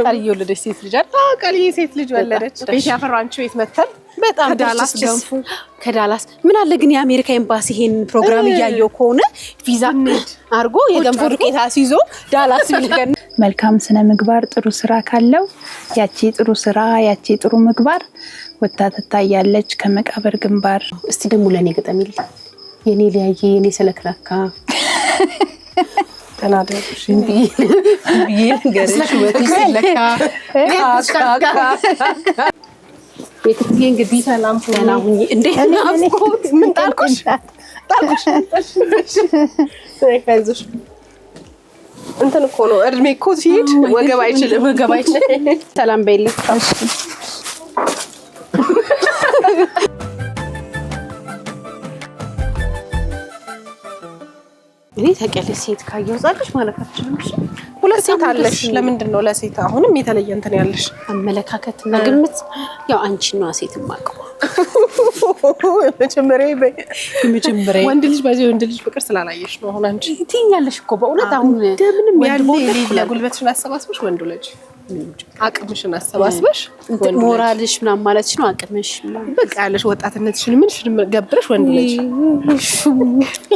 ቃልዬ ወለደች ሴት ልጅ አይደል? ቃልዬ ሴት ልጅ ወለደች። ቤት ያፈራው አንቺ ቤት መተን በጣም ዳላስ ገንፎ ከዳላስ ምን አለ ግን የአሜሪካ ኤምባሲ ይሄን ፕሮግራም ያያየው ከሆነ ቪዛ አርጎ የገንፎ ዱቄት አስይዞ ዳላስ ቢልከን መልካም ስነ ምግባር ጥሩ ስራ ካለው ያቺ ጥሩ ስራ ያቺ ጥሩ ምግባር ወጣ ተታያለች ከመቃብር ግንባር። እስቲ ደሞ ለኔ ገጠሚል የኔ ሊያየ የኔ ሰለክላካ ተናደርሽ እንዴ ገርሽ ወጥሽ ለካ የትዬ እንግዲህ ሰላም ሁኚ እንዴ ናፍቆት ምን ጣልኩሽ አይዞሽ እንትን እኮ ነው እድሜ እኮ ሲሄድ ወገብ አይችልም ሰላም በይልኝ እኔ ታውቂያለሽ ሴት ካየው ዛልሽ ማለካችን እሺ ሁለት ሴት አለሽ ለምንድን ነው ለሴት አሁንም የተለየ እንትን ያለሽ አመለካከትና ግምት ያው አንቺ ነው ሴት ማቀው መጀመሪያ ወንድ ልጅ ወንድ ልጅ ፍቅር ስላላየሽ ነው አሁን አንቺ ትኛለሽ እኮ በእውነት አሁን ደምንም ያለ ለጉልበትሽን አሰባስበሽ ወንድ ልጅ አቅምሽን አሰባስበሽ ሞራልሽ ምናምን ማለትሽ ነው አቅምሽ በቃ ያለሽ ወጣትነትሽን ምንሽን ገብረሽ ወንድ ልጅ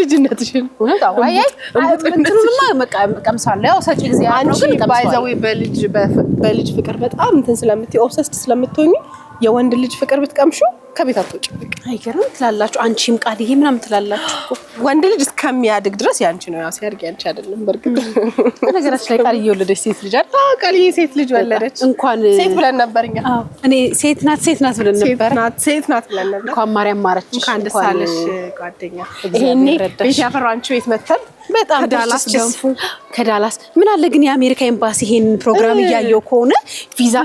ልጅነትሽን ወጣው አይ እንትኑማ መቀምሳለ ያው ሰጪ ጊዜ አለው ግን ባይዛው በልጅ ፍቅር በጣም እንትን ስለምትይ ኦብሰስድ ስለምትሆኚ የወንድ ልጅ ፍቅር ብትቀምሹ ከቤት አትወጪ አይገርም ትላላችሁ አንቺም ቃልዬ ምናምን ትላላችሁ ወንድ ልጅ እስከሚያድግ ድረስ ያንቺ ነው ያው ሲያድግ ያንቺ አይደለም በርግጥ ነገራችን ላይ ቃልዬ ወለደች ሴት ልጅ አይደል ቃልዬ ሴት ልጅ ወለደች እንኳን ሴት ብለን ነበርኛ እኔ ሴት ናት ብለን ነበር ሴት ናት ብለን ነበር እንኳን ማርያም ማረች እንኳን ደስ አለሽ ጓደኛ ይሄኔ ቤት ያፈራው አንቺ ቤት መተን በጣም ዳላስ ገንፎ ከዳላስ ምን አለ ግን የአሜሪካ ኤምባሲ ይሄን ፕሮግራም ያያየው ከሆነ ቪዛ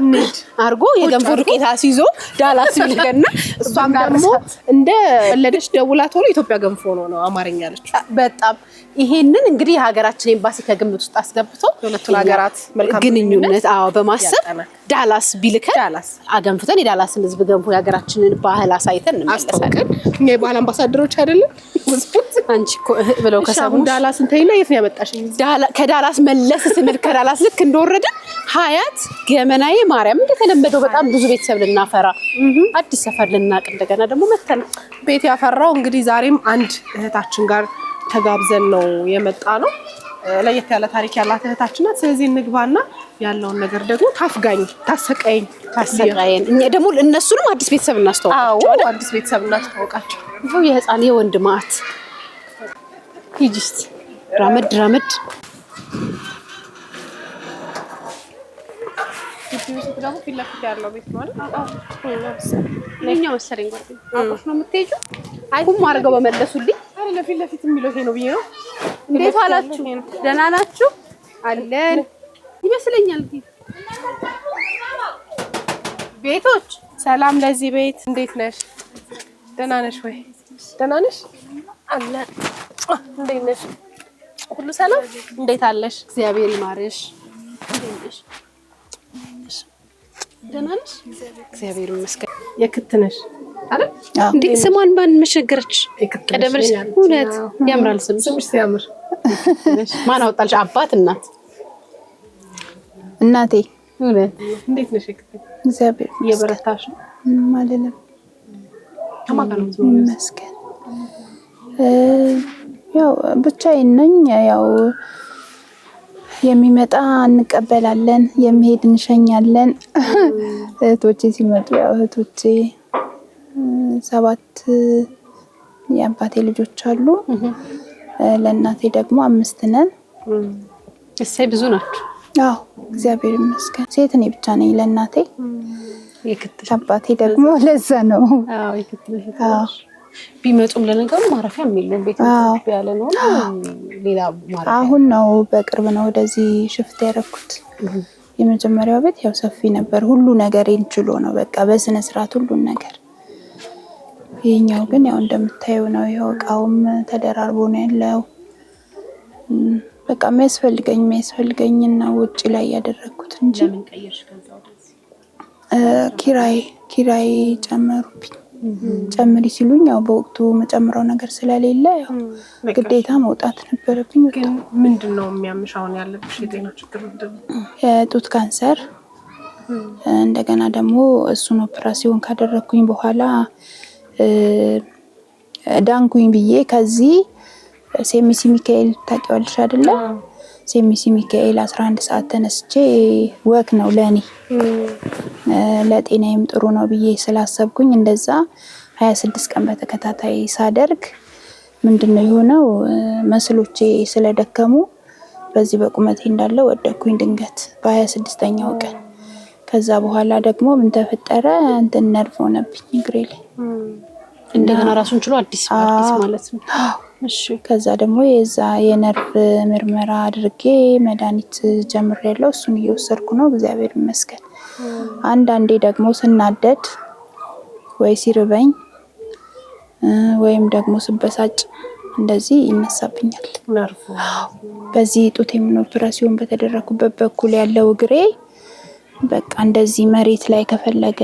አርጎ የገንፎ ዱቄት አስይዞ ዳላስ ቢልከና እሷም ደግሞ እንደ ወለደች ደውላ ቶሎ ኢትዮጵያ ገንፎ ነው አማርኛ አለች በጣም ይሄንን እንግዲህ የሀገራችን ኤምባሲ ከግምት ውስጥ አስገብቶ ሁለቱን ሀገራት መልካም ግንኙነት በማሰብ ዳላስ ቢልከን አገንፍተን የዳላስን ህዝብ ገንፎ የሀገራችንን ባህል አሳይተን እንመለሳለን እኛ የባህል አምባሳደሮች አይደለም አንቺ እኮ ብለው ከሰሙ ዳላስ እንተይና የት ነው ያመጣሽኝ ከዳላስ መለስ ስንል ከዳላስ ልክ እንደወረደ ሀያት ገመናዬ ማርያም እንደተለመደው በጣም ብዙ ቤተሰብ ልናፈራ አዲስ ሰፈር ልናቅ እንደገና ደግሞ መተን ቤት ያፈራው እንግዲህ ዛሬም አንድ እህታችን ጋር ተጋብዘን ነው የመጣ ነው ለየት ያለ ታሪክ ያላት እህታችን ናት ስለዚህ እንግባና ያለውን ነገር ደግሞ ታሰቃየን እኛ ደግሞ እነሱንም አዲስ ቤተሰብ እናስተዋውቃቸው አዲስ ቤተሰብ እናስተዋውቃቸው ይሄው የህፃን የወንድ ማት ሂጂስት ራመድ ደግሞ ፊልፊል ያለው ቤት ማለት ለኛው መሰለኝ ጓደኛ አቆሽ ነው የምትሄጂው አይኩም አድርገው በመለሱልኝ አይደለ ፊልፊል የሚለው ይሄ ነው ብዬ ነው እንዴት ዋላችሁ ደህና ናችሁ አለን ይመስለኛል ቤቶች ሰላም ለዚህ ቤት እንዴት ነሽ ደህና ነሽ ወይ ደህና ነሽ አለ እንዴት ነሽ ሁሉ ሰላም እንዴት አለሽ እግዚአብሔር ይማርሽ እንዴት ነሽ ደህና ነሽ እግዚአብሔር ይመስገን የክት ነሽ አይደል እንዴ ስሟን ማን መሸገረች ቀደምሽ እውነት ያምራል ስምሽ ሲያምር ማን አወጣልሽ አባት እናቴ እውነት እንዴት ነሽ የክት እግዚአብሔር የበረታሽ ማለት ነው ተማካለሁ መስከን ያው ብቻዬን ነኝ ያው የሚመጣ እንቀበላለን የሚሄድ እንሸኛለን እህቶቼ ሲመጡ ያው እህቶቼ 7 የአባቴ ልጆች አሉ ለእናቴ ደግሞ 5 ነን እሰይ ብዙ ናችሁ አዎ እግዚአብሔር ይመስገን ሴት ነኝ ብቻ ነኝ ለእናቴ የክትሽ አባቴ ደግሞ ለዛ ነው አዎ የክትሽ ቢመጡም ለነገሩ ማረፊያም የለም ቤት ያለ ነው ሌላ ማረፊያ አሁን ነው በቅርብ ነው ወደዚህ ሽፍት ያደረኩት የመጀመሪያው ቤት ያው ሰፊ ነበር ሁሉ ነገር እንችሎ ነው በቃ በስነ ስርዓት ሁሉ ነገር ይሄኛው ግን ያው እንደምታዩ ነው ይሄው ቃውም ተደራርቦ ነው ያለው በቃ የሚያስፈልገኝና ውጪ ላይ ያደረኩት እንጂ ለምን ቀየርሽ ከዛ ወደዚህ ኪራይ ጨመሩብኝ ጨምሪ ሲሉኝ ያው በወቅቱ መጨመረው ነገር ስለሌለ ያው ግዴታ መውጣት ነበረብኝ ግን ምንድነው የሚያምሻውን ያለብሽ የጤና ችግር ምንድነው የጡት ካንሰር እንደገና ደግሞ እሱን ኦፕራሲዮን ካደረኩኝ በኋላ ዳንኩኝ ብዬ ከዚህ ሴሚሲ ሚካኤል ታውቂዋለሽ አይደለ? ሴሚሲ ሚካኤል 11 ሰዓት ተነስቼ ወክ ነው ለኔ ለጤናዬም ጥሩ ነው ብዬ ስላሰብኩኝ እንደዛ 26 ቀን በተከታታይ ሳደርግ ምንድነው የሆነው መስሎቼ ስለደከሙ በዚህ በቁመቴ እንዳለ ወደኩኝ ድንገት በ26ኛው ቀን። ከዛ በኋላ ደግሞ ምን ተፈጠረ እንትን ነርቭ ሆነብኝ እግሬ ላይ እንደገና ራሱን ችሎ አዲስ ማለት ነው። እሺ ከዛ ደግሞ የዛ የነርቭ ምርመራ አድርጌ መድኃኒት ጀምሬያለሁ። እሱን እየወሰድኩ ነው እግዚአብሔር ይመስገን። አንዳንዴ ደግሞ ስናደድ ወይ ሲርበኝ ወይም ደግሞ ስበሳጭ እንደዚህ ይነሳብኛል ነርቭ። በዚህ ጡቴም ኦፕራሲዮን በተደረኩበት በኩል ያለው እግሬ በቃ እንደዚህ መሬት ላይ ከፈለገ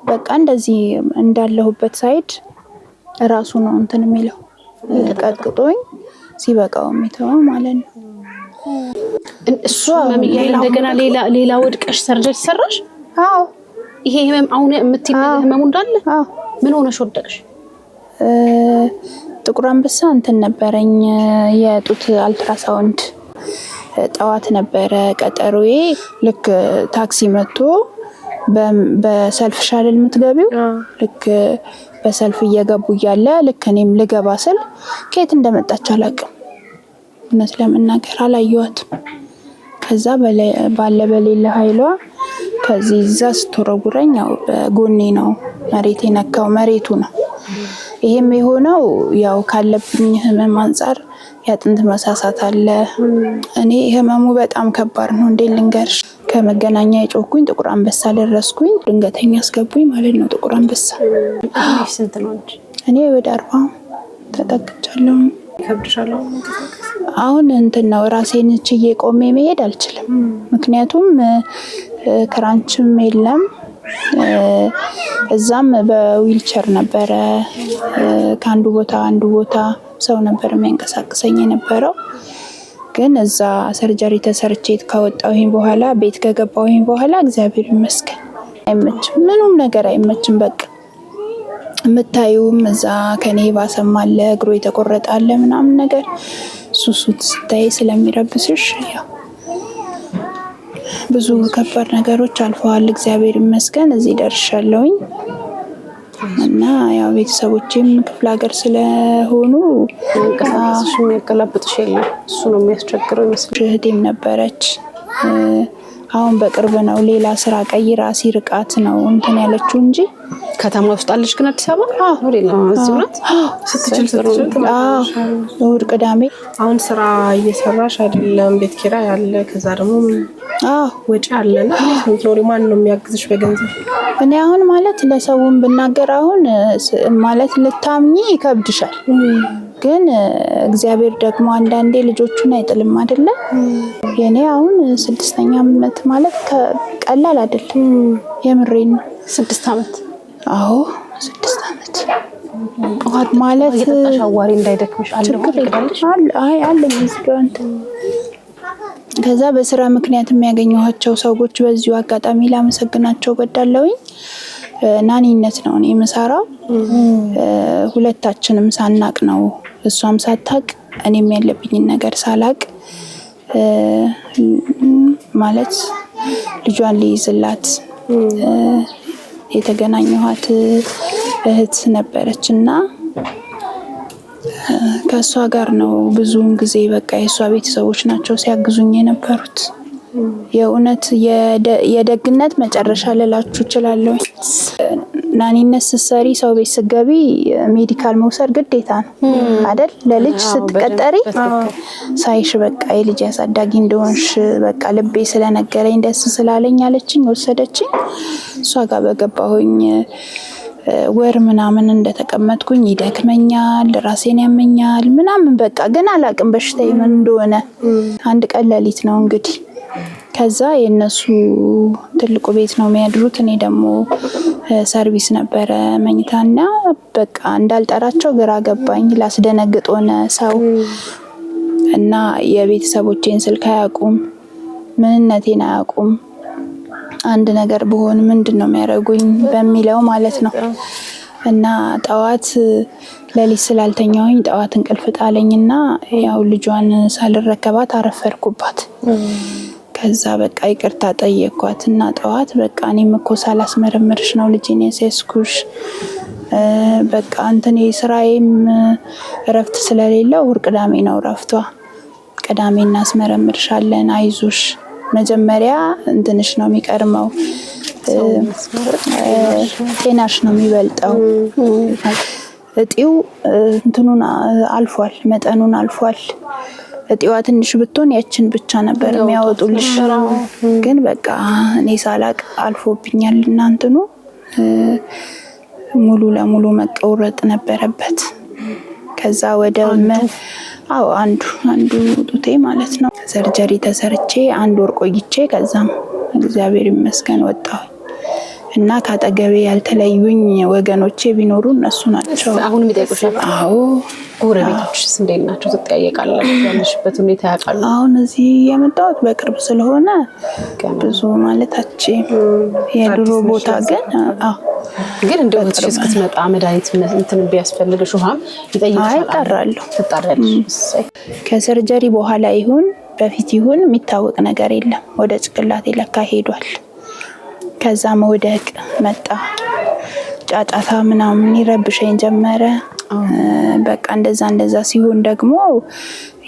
በቃ እንደዚህ እንዳለሁበት ሳይድ ራሱ ነው እንትን የሚለው ቀጥቅጦኝ ሲበቃው የሚተው ማለት ነው። እሱ እንደገና ሌላ ወድቀሽ ሰርጀሪ ሰራሽ? አዎ። ይሄ ህመም አሁን የምትይው ህመሙ እንዳለ? አዎ። ምን ሆነሽ ወደቅሽ? ጥቁር አንበሳ እንትን ነበረኝ የጡት አልትራሳውንድ ጠዋት ነበረ ቀጠሮዬ። ልክ ታክሲ መጥቶ በሰልፍ ሻለል የምትገቢው ልክ በሰልፍ እየገቡ እያለ ልክ እኔም ልገባ ስል ከየት እንደመጣች አላውቅም። እውነት ለመናገር አላየኋትም። ከዛ በሌለ ኃይሏ ከዚህ እዛ ስትወረውረኝ ያው በጎኔ ነው መሬት የነካው መሬቱ ነው። ይሄም የሆነው ያው ካለብኝ ህመም አንፃር ያጥንት መሳሳት አለ። እኔ ህመሙ በጣም ከባድ ነው። እንዴ ልንገርሽ ከመገናኛ የጮኩኝ ጥቁር አንበሳ ደረስኩኝ። ድንገተኛ አስገቡኝ ማለት ነው ጥቁር አንበሳ። ስንት ነው እንጂ እኔ ወደ 40 ተጠቅቻለሁ። ይከብድሻል? አሁን እንትን ነው ራሴን ችዬ ቆሜ መሄድ አልችልም። ምክንያቱም ክራንችም የለም። እዛም በዊልቸር ነበረ ከአንዱ ቦታ አንዱ ቦታ ሰው ነበር የሚያንቀሳቅሰኝ የነበረው። ግን እዛ ሰርጀሪ ተሰርቼ ካወጣሁኝ በኋላ ቤት ከገባሁኝ በኋላ እግዚአብሔር ይመስገን አይመችም፣ ምንም ነገር አይመችም። በቃ የምታዩም እዛ ከኔ ባሰም አለ እግሩ የተቆረጠ አለ ምናምን ነገር ሱሱት ስታይ ስለሚረብስሽ ያው ብዙ ከባድ ነገሮች አልፈዋል። እግዚአብሔር ይመስገን እዚህ ደርሻለሁኝ። እና ያው ቤተሰቦቼም ክፍለ ሀገር ስለሆኑ እንቀሳቀስሽ የሚያቀላብጥሽ የለም። እሱ ነው የሚያስቸግረው ይመስላል። እህቴም ነበረች። አሁን በቅርብ ነው ሌላ ስራ ቀይራ ሲርቃት ነው እንትን ያለችው እንጂ ከተማ ውስጥ አለች። ግን አዲስ አበባ እዚሁ ናት። ስትችል እሑድ ቅዳሜ አሁን ስራ እየሰራሽ አይደለም? ቤት ኪራይ አለ፣ ከዛ ደግሞ ወጪ አለና ኖሪ ማን ነው የሚያግዝሽ በገንዘብ? እኔ አሁን ማለት ለሰውም ብናገር አሁን ማለት ልታምኚ ይከብድሻል። ግን እግዚአብሔር ደግሞ አንዳንዴ ልጆቹን አይጥልም አይደለ? የኔ አሁን 6ኛ ዓመት ማለት ቀላል አይደለም። የምሬን ነው። 6 ዓመት? አዎ 6 ዓመት ማለት የተሻዋሪ እንዳይደክምሽ አለኝ እዚህ ጋር እንትን። ከዛ በስራ ምክንያት የሚያገኘኋቸው ሰዎች በዚሁ አጋጣሚ ላመሰግናቸው እወዳለሁኝ። ናኒነት ነው እኔ የምሰራው። ሁለታችንም ሳናቅ ነው እሷም ሳታቅ እኔም ያለብኝን ነገር ሳላቅ ማለት ልጇን ሊይዝላት የተገናኘኋት እህት ነበረችና ከሷ ጋር ነው ብዙውን ጊዜ በቃ የሷ ቤተሰቦች ናቸው ሲያግዙኝ የነበሩት። የእውነት የደግነት መጨረሻ ልላችሁ እችላለሁ። ናኒነት ስትሰሪ ሰው ቤት ስትገቢ ሜዲካል መውሰድ ግዴታ ነው አይደል? ለልጅ ስትቀጠሪ ሳይሽ በቃ የልጅ ያሳዳጊ እንደሆንሽ በቃ ልቤ ስለነገረኝ ደስ ስላለኝ አለችኝ፣ ወሰደችኝ። እሷ ጋር በገባሁኝ ወር ምናምን እንደተቀመጥኩኝ ይደክመኛል፣ ራሴን ያመኛል ምናምን በቃ ግን አላቅም በሽታዬ ምን እንደሆነ። አንድ ቀን ሌሊት ነው እንግዲህ ከዛ የነሱ ትልቁ ቤት ነው የሚያድሩት። እኔ ደግሞ ሰርቪስ ነበረ መኝታና በቃ እንዳልጠራቸው ግራ ገባኝ። ላስደነግጥ ሆነ ሰው እና የቤተሰቦቼን ስልክ አያውቁም፣ ምንነቴን አያውቁም። አንድ ነገር በሆን ምንድነው የሚያደርጉኝ በሚለው ማለት ነው። እና ጠዋት ለሊት ስላልተኛውኝ ጠዋት እንቅልፍ ጣለኝና ያው ልጇን ሳልረከባት አረፈርኩባት። ከዛ በቃ ይቅርታ ጠየቅኳትና ጠዋት በቃ እኔም እኮ ሳላስመረምርሽ ነው ልጄን ያስያዝኩሽ፣ በቃ እንትን ስራዬም እረፍት ስለሌለው እሑድ ቅዳሜ ነው እረፍቷ፣ ቅዳሜ እናስመረምርሻለን አይዞሽ፣ መጀመሪያ እንትንሽ ነው የሚቀርመው ጤናሽ ነው የሚበልጠው፣ እጢው እንትኑን አልፏል፣ መጠኑን አልፏል፣ እጢዋ ትንሽ ብትሆን ያችን ብቻ ነበር የሚያወጡልሽ፣ ግን በቃ እኔ ሳላቅ አልፎብኛል እና እንትኑ ሙሉ ለሙሉ መቆረጥ ነበረበት። ከዛ ወደ አንዱ ጡቴ ማለት ነው ሰርጀሪ ተሰርቼ 1 ወር ቆይቼ ከዛም እግዚአብሔር ይመስገን ወጣሁ እና ካጠገቤ ያልተለዩኝ ወገኖቼ ቢኖሩ እነሱ ናቸው። አሁን የሚጠይቁሻል? አዎ። ጎረቤቶችስ እንዴት ናቸው? ትጠያየቃለሽ? ያለሽበት ሁኔታ ያውቃሉ? አሁን እዚህ የመጣሁት በቅርብ ስለሆነ ብዙ ማለታችን የድሮ ቦታ ግን እንደው እስክትመጣ መድኃኒት እንትን ቢያስፈልግሽ ውሃም ይጠይቁሻል? ትጣራለሽ? ከሰርጀሪ በኋላ ይሁን በፊት ይሁን የሚታወቅ ነገር የለም። ወደ ጭቅላቴ ለካ ሄዷል። ከዛ መውደቅ መጣ፣ ጫጫታ ምናምን ይረብሸኝ ጀመረ። በቃ እንደዛ ሲሆን ደግሞ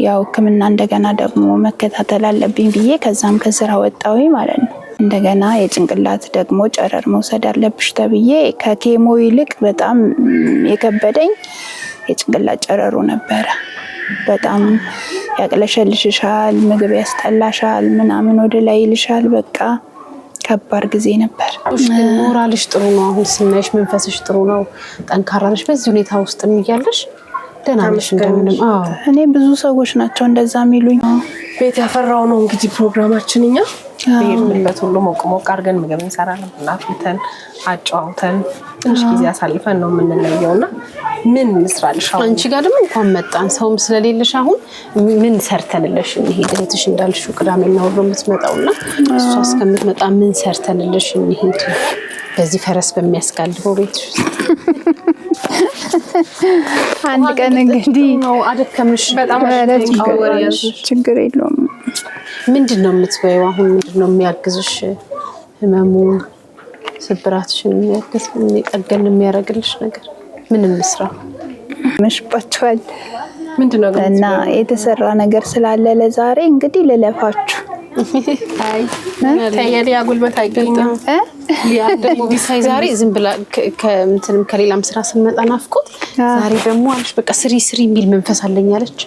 ያው ሕክምና እንደገና ደግሞ መከታተል አለብኝ ብዬ ከዛም ከስራ ወጣሁኝ ማለት ነው። እንደገና የጭንቅላት ደግሞ ጨረር መውሰድ አለብሽ ተብዬ ከኬሞ ይልቅ በጣም የከበደኝ የጭንቅላት ጨረሩ ነበረ። በጣም ያቅለሸልሽሻል፣ ምግብ ያስጠላሻል፣ ምናምን ወደ ላይ ይልሻል። በቃ ከባድ ጊዜ ነበር። ሞራልሽ ጥሩ ነው፣ አሁን ስናይሽ መንፈስሽ ጥሩ ነው፣ ጠንካራ ነሽ። በዚህ ሁኔታ ውስጥ እያለሽ ደህና ነሽ እንደምንም? እኔ ብዙ ሰዎች ናቸው እንደዛ የሚሉኝ። ቤት ያፈራው ነው እንግዲህ ፕሮግራማችን። እኛ በየምንበት ሁሉ ሞቅ አድርገን ምግብ እንሰራለን፣ እናፍልተን አጫውተን ትንሽ ጊዜ አሳልፈን ነው የምንለየውና ምን እንስራልሽ? አንቺ ጋር ደግሞ እንኳን መጣን ሰውም ስለሌለሽ አሁን ምን ሰርተንልሽ እንሂድ? እህትሽ እንዳልሽው ቅዳሜና እሑድ ነው የምትመጣውና እሷ እስከምትመጣ ምን ሰርተንልሽ እንሂድ? በዚህ ፈረስ በሚያስጋልበው ቤት አንድ ቀን እንግዲህ ነው አደከምሽ በጣም ችግር የለውም። ምንድነው የምትበይው አሁን? ምንድነው የሚያግዝሽ? ህመሙን ስብራትሽን የሚያግዝ የሚጠገን የሚያረግልሽ ነገር ምን እንስራ? መሽባችኋል ምንድነው እና የተሰራ ነገር ስላለ ለዛሬ እንግዲህ ልለፋችሁ። አይ ታየሊያ ጉልበት አይገኝም። ሊያ ደግሞ ቢሳይ ዛሬ ዝም ብላ ከእንትንም ከሌላም ስራ ስንመጣ ናፍቆት ዛሬ ደግሞ አለሽ በቃ ስሪ የሚል መንፈስ አለኝ አለች።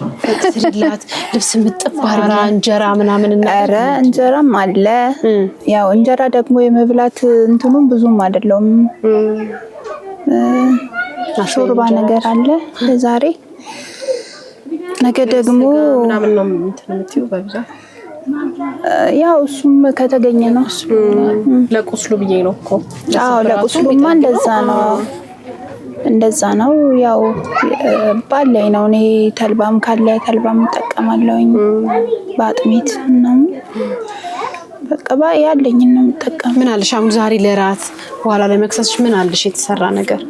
ስሪላት ልብስ ምጥባራ እንጀራ ምናምን እና ኧረ እንጀራም አለ። ያው እንጀራ ደግሞ የመብላት እንትኑም ብዙም አይደለም። ሾርባ ነገር አለ ለዛሬ። ነገ ደግሞ ምናምን ነው እንትን የምትይው በብዛት ያው እሱም ከተገኘ ነው። ለቁስሉ ብዬ ነው እኮ። አዎ ለቁስሉማ እንደዛ ነው። ያው ባለኝ ነው። እኔ ተልባም ካለ ተልባም እጠቀማለሁኝ በአጥሚት ምናምን በቃ ያለኝ ነው የምጠቀመው። ምን አለሽ አሁን ዛሬ ለራት በኋላ ለመክሰስሽ ምን አለሽ የተሰራ ነገር?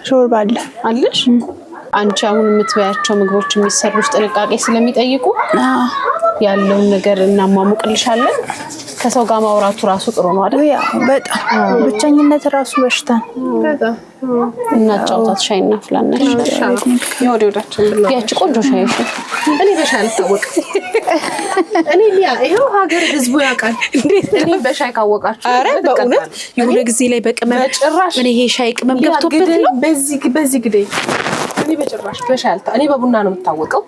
ሾርባ አለሽ? አንቺ አሁን የምትበያቸው ምግቦች የሚሰሩት ጥንቃቄ ስለሚጠይቁ ያለውን ነገር እናማሙቅልሻለን። ከሰው ጋር ማውራቱ ራሱ ጥሩ ነው አይደል? ያው በጣም ብቸኝነት ራሱ በሽታ በጣም እና ጫውታት ሻይ እናፍላናሽ። ወዲያችን ብላ ያቺ ቆንጆ ሻይ እኔ በሻይ አልታወቅም። እኔ ይሄው ሀገር ህዝቡ ያውቃል። እኔ በሻይ ካወቃችሁ ኧረ በእውነት የሆነ ጊዜ ላይ በቅመም ጭራሽ እኔ ይሄ ሻይ ቅመም ገብቶበት ነው በዚህ ግዴ እኔ በጭራሽ በሻይ እኔ በቡና ነው የምታወቀው።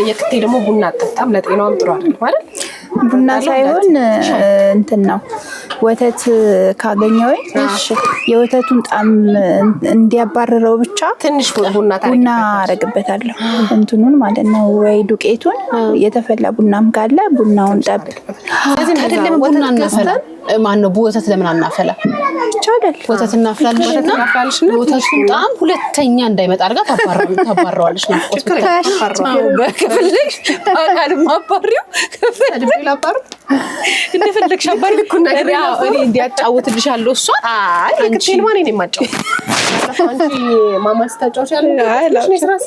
የክቴ ደግሞ ቡና አጠጣም ለጤናውም ጥሩ አይደል ማለት ቡና ሳይሆን እንትን ነው ወተት ካገኘው የወተቱን ጣም እንዲያባረረው ብቻ ትንሽ ቡና አረግበታለሁ እንትኑን ማለት ነው። ወይ ዱቄቱን የተፈላ ቡናም ካለ ቡናውን ጠብ ስለዚህ አይደለም ቡና እናፈላ ማነው ወተት ለምን አናፈላ ይቻላል። ወተት እናፍላልሽና ወተቱን ጣም ሁለተኛ እንዳይመጣ አድርጋ ታባረዋለሽ ነው በክፍልሽ አቃል ማባሪው ከፍል እንደፈለግሽ አባልኩ ነገር እኔ እንዲያጫውትልሻለሁ እሷ አይ ከቴን ማን እኔ ማጫው አንቺ ማማ ስታጫውቻለሽ እኔ ስራስ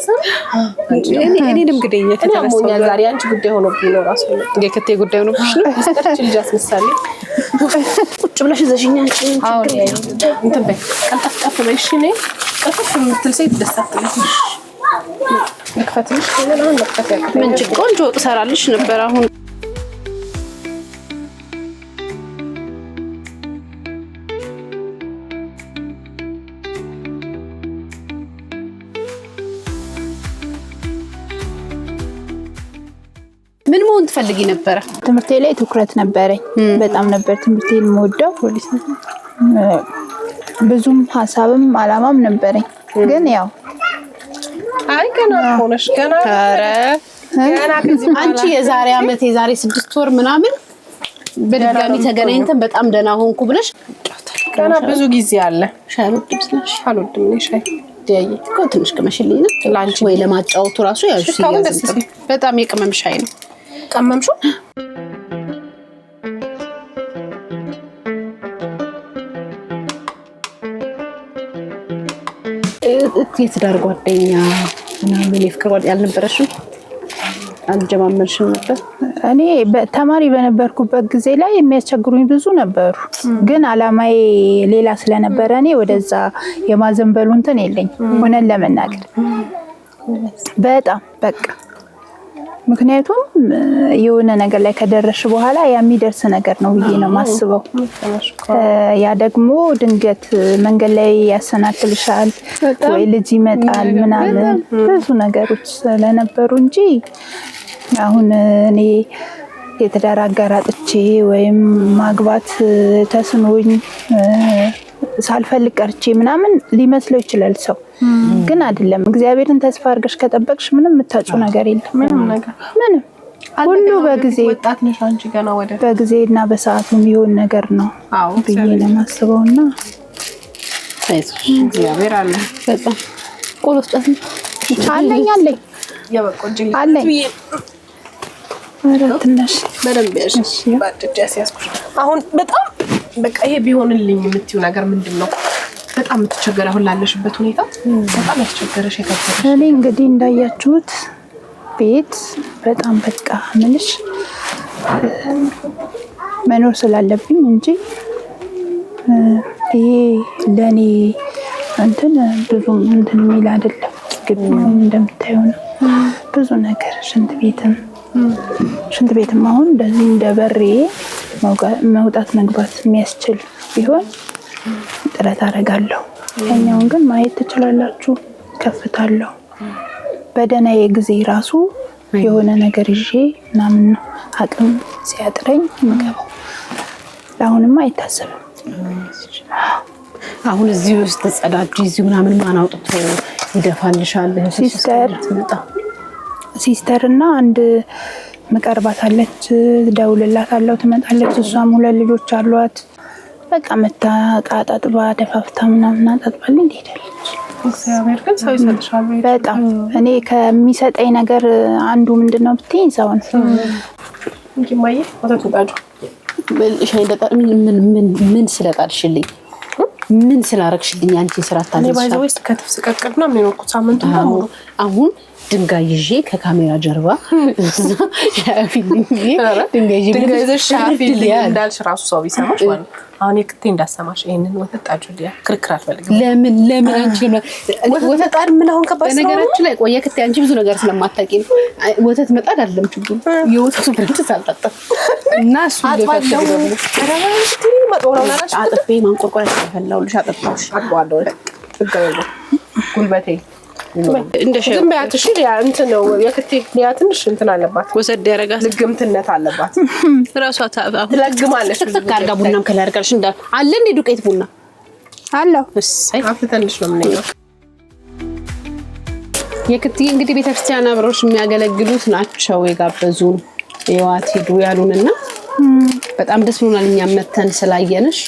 እኔንም ግደኛ ተተረሰው ዛሬ አንቺ ጉዳይ ሆኖብኝ ነው ራሱ የከቴ ጉዳይ ሆኖብሽ ነው ስታች ልጅ አስመሳሌ ቁጭ ብለሽ ዘሽኛ አንቺ አሁን እንትን በይ ቀልጣፍ በይ እሺ ነኝ ቀልጣፍ የምትል ሴት ደስ አትልሽ ልክፈትልሽ ከሆነ ለቅፈት ያቀርብ ምን ቆንጆ ወጥ ሰራልሽ ነበር አሁን ምን መሆን ትፈልጊ ነበር? ትምህርቴ ላይ ትኩረት ነበረኝ። በጣም ነበር ትምህርቴን የምወደው። ብዙም ሀሳብም አላማም ነበረኝ። ግን ያው አይ ገና ሆነሽ ገና ከዚህ አንቺ የዛሬ አመት የዛሬ 6 ወር ምናምን በድጋሚ ተገናኝተን በጣም ደህና ሆንኩ ብለሽ ገና ብዙ ጊዜ አለ። ሻይ ልብስሽ አልወድም እኔ ሻይ ዲያይ እኮ ትንሽ ቅመሽልኝ ነው ላንቺ ወይ ለማጫወቱ ራሱ ያው በጣም የቅመም ሻይ ነው። ቀመምሹ የትዳር ጓደኛ ምናምን የፍቅር ጓደኛ አልነበረሽም? አልጀማመርሽም ነበር? እኔ ተማሪ በነበርኩበት ጊዜ ላይ የሚያስቸግሩኝ ብዙ ነበሩ። ግን አላማዬ ሌላ ስለነበረ እኔ ወደዛ የማዘንበሉ እንትን የለኝ ሆነን ለመናገር በጣም በቃ ምክንያቱም የሆነ ነገር ላይ ከደረሽ በኋላ የሚደርስ ነገር ነው ብዬ ነው ማስበው። ያ ደግሞ ድንገት መንገድ ላይ ያሰናክልሻል ወይ ልጅ ይመጣል ምናምን ብዙ ነገሮች ስለነበሩ እንጂ አሁን እኔ የትዳር አጋር አጥቼ ወይም ማግባት ተስኖኝ ሳልፈልግ ቀርቼ ምናምን ሊመስለው ይችላል ሰው። ግን አይደለም። እግዚአብሔርን ተስፋ አድርገሽ ከጠበቅሽ ምንም የምታጭው ነገር የለም። ምንም ሁሉ በጊዜ ወጣት ነሽ አንቺ ገና ወደ በጊዜና በሰዓቱ የሚሆን ነገር ነው ብዬ ነው የማስበውና እግዚአብሔር አለ። በጣም ቆሎስ አለኝ የበቆጅልኝ አለኝ ትንሽ በደንብ ያሽ ባድጃስ ያስኩሽ አሁን በጣም በቃ ይሄ ቢሆንልኝ የምትዩ ነገር ምንድነው? በጣም ተቸገረ አሁን ላለሽበት ሁኔታ በጣም ያስቸገረሽ የከበደሽ? እኔ እንግዲህ እንዳያችሁት ቤት በጣም በቃ ምንሽ መኖር ስላለብኝ እንጂ ይሄ ለኔ እንትን ብዙ እንትን የሚል አይደለም። ግቢ እንደምታዩ ነው ብዙ ነገር ሽንት ቤትም አሁን እንደዚህ እንደ በሬ መውጣት መግባት የሚያስችል ቢሆን ጥረት አደርጋለሁ። ያኛውን ግን ማየት ትችላላችሁ። ከፍታለሁ በደህናዬ ጊዜ ራሱ የሆነ ነገር ይዤ ምናምን አቅም ሲያጥረኝ ምገባው። ለአሁንማ አይታሰብም። አሁን እዚህ ውስጥ ተጸዳጅ እዚህ ምናምን ማን አውጥቶ ይደፋልሻል? ሲስተር እና አንድ መቀርባት አለች፣ ደውልላታለሁ፣ ትመጣለች። እሷም 2 ልጆች አሏት። በቃ መታጣጥባ ደፋፍታ ምናምን አጣጥባልኝ ትሄዳለች። እግዚአብሔር ግን ሰው ይሰጥሻል። በጣም እኔ ከሚሰጠኝ ነገር አንዱ ምንድነው ብትይኝ ሰው ነው እንጂ ማየ ወተት ወጣጁ ሻይ ምን ስለጣልሽልኝ ምን ስላረግሽልኝ አንቺ ስራ ታለሽ? እኔ ባይዘው ውስጥ ከተፍ ስቀቅልና ምን ይኖርኩት ሳምንቱ አሁን ድንጋይ ይዤ ከካሜራ ጀርባ ድንጋይ ይዘሽ እንዳልሽ ራሱ ሰው ቢሰማሽ ማለት አሁን የክቴ እንዳሰማሽ ይሄንን ወተት ጣጁ ሊያ ክርክር አልፈልግም። ለምን አንቺ ወተት ጣድ ምን አሁን ከባድ ነው። በነገራችን ላይ ቆየ ክቴ አንቺ ብዙ ነገር ስለማታውቂ ነው። ወተት መጣድ አይደለም ችግሩ የወተቱ ብረት ሳልጠጣ እና እሱ አጥባለሁ ማጥወራውናላሽ አጥቤ ማንቆርቆሪያ ተፈላውልሽ አጥባውሽ አጥባለሁ ትገበለ ጉልበቴ እንደሸም ባያትሽ ያ እንትን ነው የክቴ ያ ትንሽ እንትን አለባት ወሰድ ያረጋት ልግምትነት አለባት ራሷ ትለግማለሽ ካርጋ ቡናም ከላርጋልሽ እንዳ አለ እንዴ ዱቄት ቡና አለው እሰይ አፍተንሽ ነው ምንለው። የክቴ እንግዲህ ቤተክርስቲያን አብሮሽ የሚያገለግሉት ናቸው የጋበዙን የዋት ሄዱ ያሉንና በጣም ደስ ብሎናል። እኛም መተን ስላየንሽ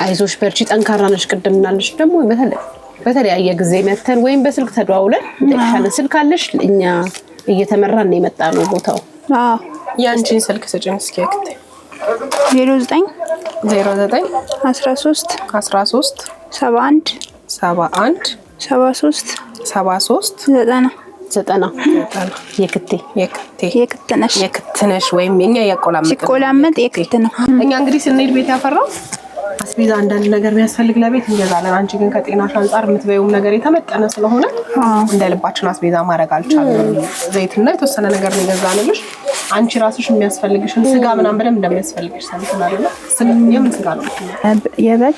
አይዞሽ በርቺ ጠንካራ ነሽ። ቅድምናልሽ ደግሞ በተለያየ ጊዜ መተን ወይም በስልክ ተደዋውለን እንደሻለ ስልክ አለሽ እኛ እየተመራን ነው የመጣነው ቦታው ያንቺን ስልክ ስጪኝ እስኪ እክቴ። 09 09 13 13 71 71 73 73 90 የክቴ የክትነሽ ወይም የኛ ሲቆላመጥ የክት ነው። እኛ እንግዲህ ስንሄድ ቤት ያፈራው አስቤዛ አንዳንድ ነገር የሚያስፈልግ ለቤት እንገዛለን። አንቺ ግን ከጤናሽ አንፃር የምትበይውም ነገር የተመጠነ ስለሆነ እንደ ልባችን አስቤዛ ማድረግ አልቻልንም። ዘይትና የተወሰነ ነገር ነው የገዛንልሽ። አንቺ ራስሽ የሚያስፈልግሽን ስጋ ምናምን በደንብ እንደሚያስፈልግሽ ሰምተናል። የምን ስጋ ነው? የበግ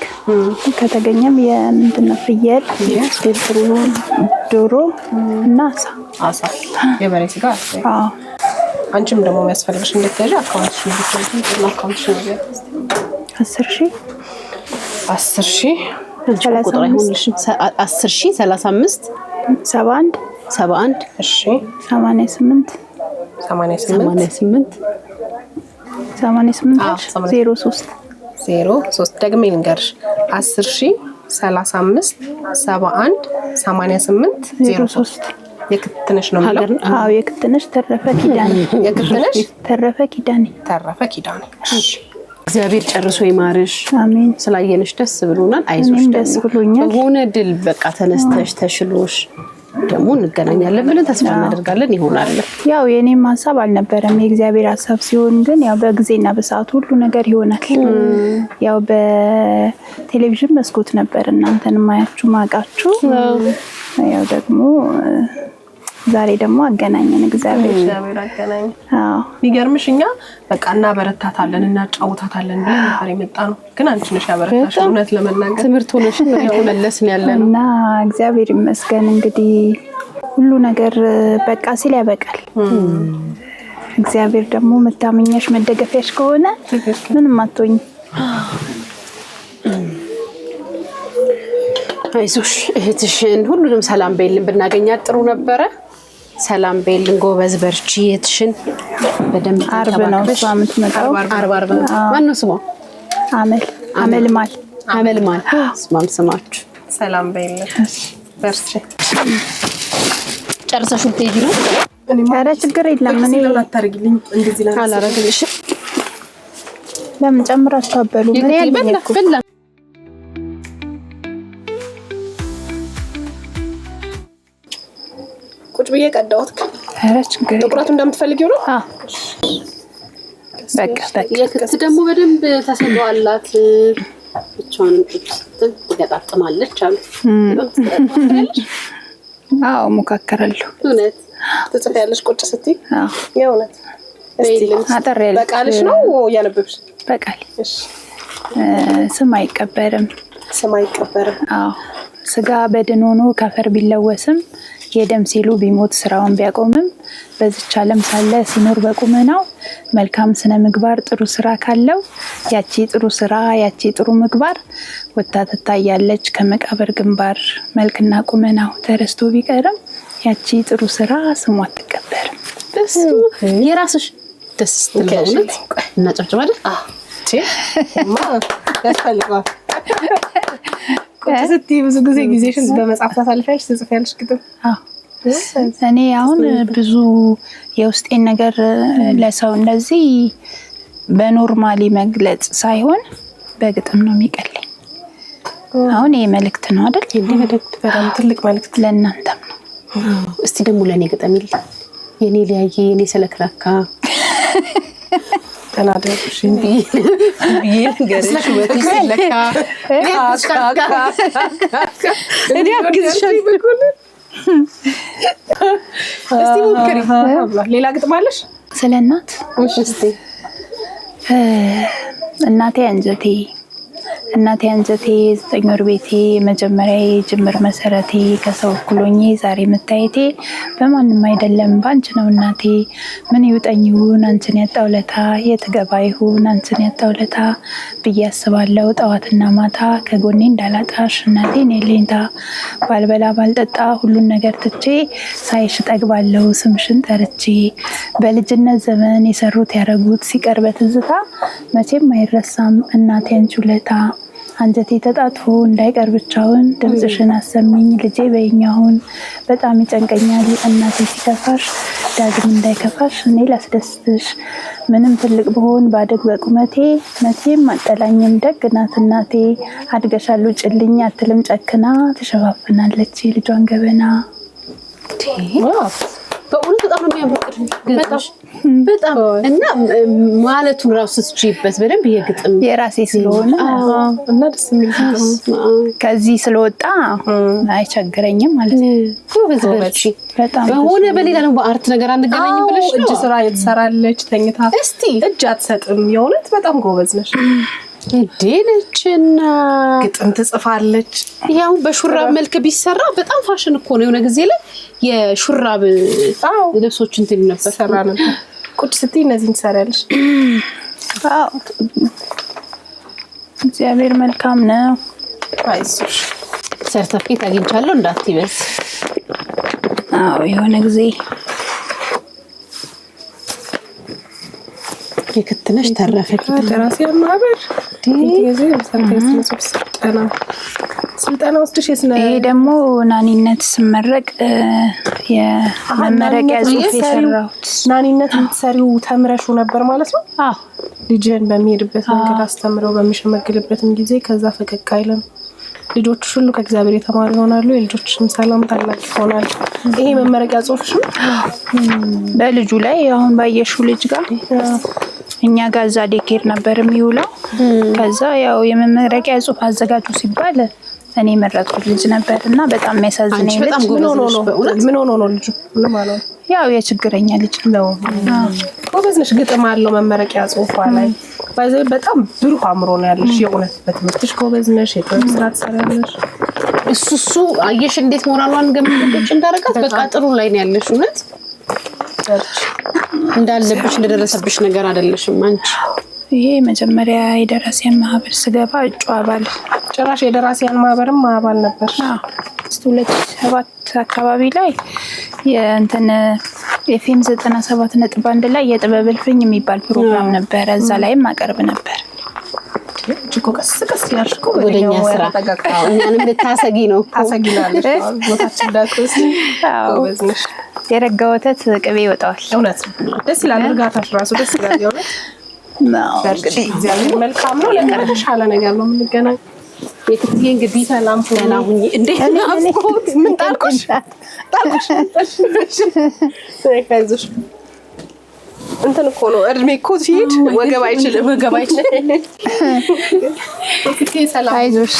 ከተገኘም የምንድነው ፍየል፣ ዶሮ እና አሳ የበሬ ስጋ አስቤ። አንቺም ደግሞ የሚያስፈልግሽ እንድትገዢ አካውንትሽ ነው። አካውንትሽ ነው 10,000 ቁጥር አይሆንልሽም። 10,035 71 እሺ 88 03 ደግሜ ልንገርሽ 10,035 71 88 03 የክትነሽ ነው ማለት ነው። አዎ የክትነሽ ተረፈ ኪዳኔ የክትነሽ ተረፈ ኪዳኔ። እሺ እግዚአብሔር ጨርሶ ይማርሽ። አሜን። ስላየነሽ ደስ ብሎናል። አይዞሽ ደስ ብሎኛል። በሆነ ድል በቃ ተነስተሽ ተሽሎሽ ደግሞ እንገናኛለን ብለን ተስፋ እናደርጋለን። ይሆናል። ያው የኔም ሐሳብ አልነበረም፣ የእግዚአብሔር ሐሳብ ሲሆን ግን ያው በጊዜና በሰዓቱ ሁሉ ነገር ይሆናል። ያው በቴሌቪዥን መስኮት ነበር እናንተን ማያችሁ ማቃችሁ። ያው ደግሞ ዛሬ ደግሞ አገናኘን እግዚአብሔር አገናኘን። የሚገርምሽ እኛ በቃ እናበረታታለን እናጫውታታለን ብለን ነበር የመጣነው፣ ግን አንቺ ነሽ ያበረታሽ። እውነት ለመናገር ትምህርት ሆነሽ ነው የተመለስን ያለነው እና እግዚአብሔር ይመስገን። እንግዲህ ሁሉ ነገር በቃ ሲል ያበቃል። እግዚአብሔር ደግሞ መታመኛሽ መደገፊያሽ ከሆነ ምንም አትሆኝ። አይዞሽ እህትሽን ሁሉንም ሰላም በይልን ብናገኛት ጥሩ ነበረ። ሰላም በይልን፣ ጎበዝ በርቺ። እህትሽን በደንብ አርብ ነው እሷ የምትመጣው። አርብ ማነው ስሟ? አመልማል ስማችሁ ሰላም በይልን። በርቺ። ጨርሰሽ ልትሄጂ ነው? ኧረ ችግር የለም። እኔ አታርጊልኝ እንደዚህ ላይ አላረግልሽም። ለምን ጨምራችሁ አበሉ? በላ ቁጭ ብዬ ቀዳሁት። ኧረ ችግር ጥቁረቱ እንደምትፈልጊው ነው። በቃ የክት ደግሞ በደንብ ተሰጥቷላት ብቻዋን ትገጣጥማለች አሉ። አዎ ሞካከራለሁ። እውነት ትጽፊያለሽ ቁጭ ስትይ? አዎ የእውነት አጠር ያለ በቃልሽ ነው እያነበብሽ? በቃል። ስም አይቀበርም። አዎ ስጋ በድን ሆኖ ካፈር ቢለወስም የደም ሲሉ ቢሞት ስራውን ቢያቆምም በዚች ዓለም ሳለ ሲኖር በቁመናው መልካም ስነ ምግባር ጥሩ ስራ ካለው ያቺ ጥሩ ስራ ያቺ ጥሩ ምግባር ወጣ ትታያለች ከመቃብር ግንባር። መልክና ቁመናው ተረስቶ ቢቀርም ያቺ ጥሩ ስራ ስሟ አትቀበርም። የራስሽ ደስ ስትልበት እና ጨብጨባለሽ። ያስፈልጋል። ቁጭ ስትይ ብዙ ጊዜሽን በመጻፍ ታሳልፊያለሽ፣ ትጽፊያለሽ ግጥም? እኔ አሁን ብዙ የውስጤን ነገር ለሰው እንደዚህ በኖርማሊ መግለጽ ሳይሆን በግጥም ነው የሚቀለኝ። አሁን ይሄ መልእክት ነው አይደል? በጣም ትልቅ መልእክት ለእናንተም ነው። እስቲ ደግሞ ለኔ ግጠሚልኝ። የኔ ሊያየ የኔ ስለክራካ ተናደርሽ ገርሽ ወጥሽ ስለካ እኔ አግዝሻለሁ። እስቲ ሞክሪ። ሌላ ግጥም አለሽ? ስለ እናት እስቲ እናቴ አንጀቴ 9 ወር ቤቴ መጀመሪያ ጅምር መሰረቴ ከሰው እኩሎኜ ዛሬ መታየቴ በማንም አይደለም ባንቺ ነው እናቴ። ምን ይውጠኝ ይሁን አንቺን ያጣውለታ የትገባ ይሁን አንቺን ያጣውለታ ብዬ አስባለሁ ጠዋትና ማታ ከጎኔ እንዳላጣሽ እናቴ ነይልኝታ። ባልበላ ባልጠጣ ሁሉን ነገር ትቼ ሳይሽ ጠግባለሁ ስምሽን ጠርቼ። በልጅነት ዘመን የሰሩት ያረጉት ሲቀር በትዝታ መቼም አይረሳም እናቴ አንቺ ውለታ። አንጀቴ ተጣጥፎ እንዳይቀር ብቻውን ድምፅሽን አሰሚኝ ልጄ በይኛውን በጣም ይጨንቀኛል እናቴ ሲከፋሽ ዳግም እንዳይከፋሽ እኔ ላስደስትሽ ምንም ትልቅ ብሆን ባድግ በቁመቴ መቼም አጠላኝም ደግ ናት እናቴ አድገሻል ውጭልኝ አትልም ጨክና ትሸፋፍናለች ልጇን ገበና። በእውነት በጣም ነው የሚያምር በጣም እና ማለቱን ራሱ ስትጪበት በደንብ የግጥም የራሴ ስለሆነ እና ደስ የሚል ከዚህ ስለወጣ አይቸግረኝም ማለት ነው። ጎበዝ በርቺ። በጣም በሆነ በሌላ ነው በአርት ነገር አንገናኝም ብለሽ ነው እጅ ስራ የተሰራለች ተኝታ እስቲ እጅ አትሰጥም። የእውነት በጣም ጎበዝ ነሽ። እዴነችና ግጥም ትጽፋለች። ያው በሹራብ መልክ ቢሰራ በጣም ፋሽን እኮ ነው። የሆነ ጊዜ ላይ የሹራብ ልብሶች እንትን ነበር ሰራ ነበር። ቁጭ ስትይ እነዚህን ትሰሪያለሽ። አዎ እግዚአብሔር መልካም ነው። አይዞሽ ሰርተፍኬት አግኝቻለሁ እንዳትይበስ። አዎ የሆነ ጊዜ የክትነሽ ተረፈች ደራሲያን ማህበር ዲዜ ስልጠና ወስደሽ ይሄ ደግሞ ናኒነት ስመረቅ የመመረቂያ ጽሑፍ የሰራሁት። ናኒነት የምትሰሪው ተምረሹ ነበር ማለት ነው? አዎ ልጅን በሚሄድበት መንገድ አስተምረው በሚሸመግልበትም ጊዜ ከዛ ፈቀቅ አይልም። ልጆች ሁሉ ከእግዚአብሔር የተማሩ ይሆናሉ፣ የልጆችም ሰላም ታላቅ ይሆናል። ይሄ መመረቂያ ጽሑፍሽ ነው? በልጁ ላይ አሁን ባየሽው ልጅ ጋር እኛ ጋር እዛ ዴኬር ነበር የሚውለው። ከዛ ያው የመመረቂያ ጽሑፍ አዘጋጁ ሲባል እኔ መረጥኩት ልጅ ነበርና በጣም የሚያሳዝነኝ ልጅ ምን ሆኖ ነው ልጁ? ምን ማለት ያው የችግረኛ ልጅ ነው። ጎበዝ ነሽ። ግጥም አለው መመረቂያ ጽሑፏ ላይ ባይዘይ በጣም ብሩህ አእምሮ ነው ያለሽ። የእውነት በትምህርትሽ ጎበዝ ነሽ። የጥበብ ስራ ትሰሪያለሽ። እሱ አየሽ እንዴት ሞራሏን ገምቶች እንዳረጋት በቃ ጥሩ ላይ ነው ያለሽ። እውነት እንዳለብሽ እንደደረሰብሽ ነገር አይደለሽም አንቺ። ይሄ መጀመሪያ የደራሲያን ማህበር ስገባ እጩ አባል ጭራሽ የደራሲያን ማህበርም አባል ነበር። 2007 አካባቢ ላይ የእንትን ኤፍኤም 97.1 ላይ የጥበብ እልፍኝ የሚባል ፕሮግራም ነበር። እዛ ላይም አቀርብ ነበር። እኮ ቀስ ያልሽኮ ወደኛ ስራ እኛንም ልታሰጊ ነው። ታሰጊናለሽ። ወታችን ዳክስ ጎበዝ ነሽ። የረጋ ወተት ቅቤ ይወጣዋል። እውነት ደስ ይላል። እርጋታሽ ራሱ ደስ ይላል። የእውነት እግዚአብሔር መልካም ነው። ለተሻለ ነገር ነው የምንገናኝ። የክትዬ እንግዲህ ሰላም ሆና ሁኚ። እንዴት ናፍቆት ምን ጣልኩሽ? ከዚህ እንትን እኮ ነው እድሜ እኮ ሲሄድ ወገብ አይችልም። የክትዬ ሰላም አይዞሽ።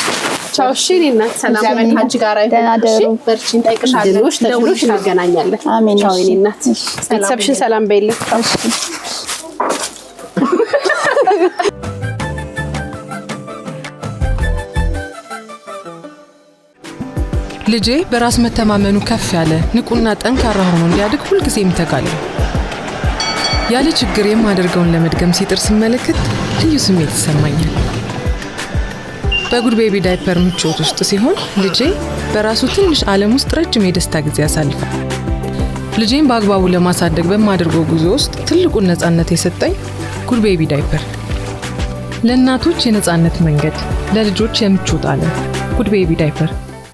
ቻው። እሺ እናት ሰላም አንቺ ጋር አይሆን። በርቺ እንጠይቅሻለን። ደውሎሽ እንገናኛለን። አሜን። ቻው የኔ እናት። ቤተሰብሽን ሰላም በይልኝ። ልጄ በራስ መተማመኑ ከፍ ያለ ንቁና ጠንካራ ሆኖ እንዲያድግ ሁልጊዜ እተጋለሁ። ያለ ችግር የማደርገውን ለመድገም ሲጥር ስመለከት ልዩ ስሜት ይሰማኛል። በጉድ ቤቢ ዳይፐር ምቾት ውስጥ ሲሆን ልጄ በራሱ ትንሽ ዓለም ውስጥ ረጅም የደስታ ጊዜ ያሳልፋል። ልጄን በአግባቡ ለማሳደግ በማድረገው ጉዞ ውስጥ ትልቁን ነፃነት የሰጠኝ ጉድ ቤቢ ዳይፐር። ለእናቶች የነፃነት መንገድ፣ ለልጆች የምቾት ዓለም። ጉድ ቤቢ ዳይፐር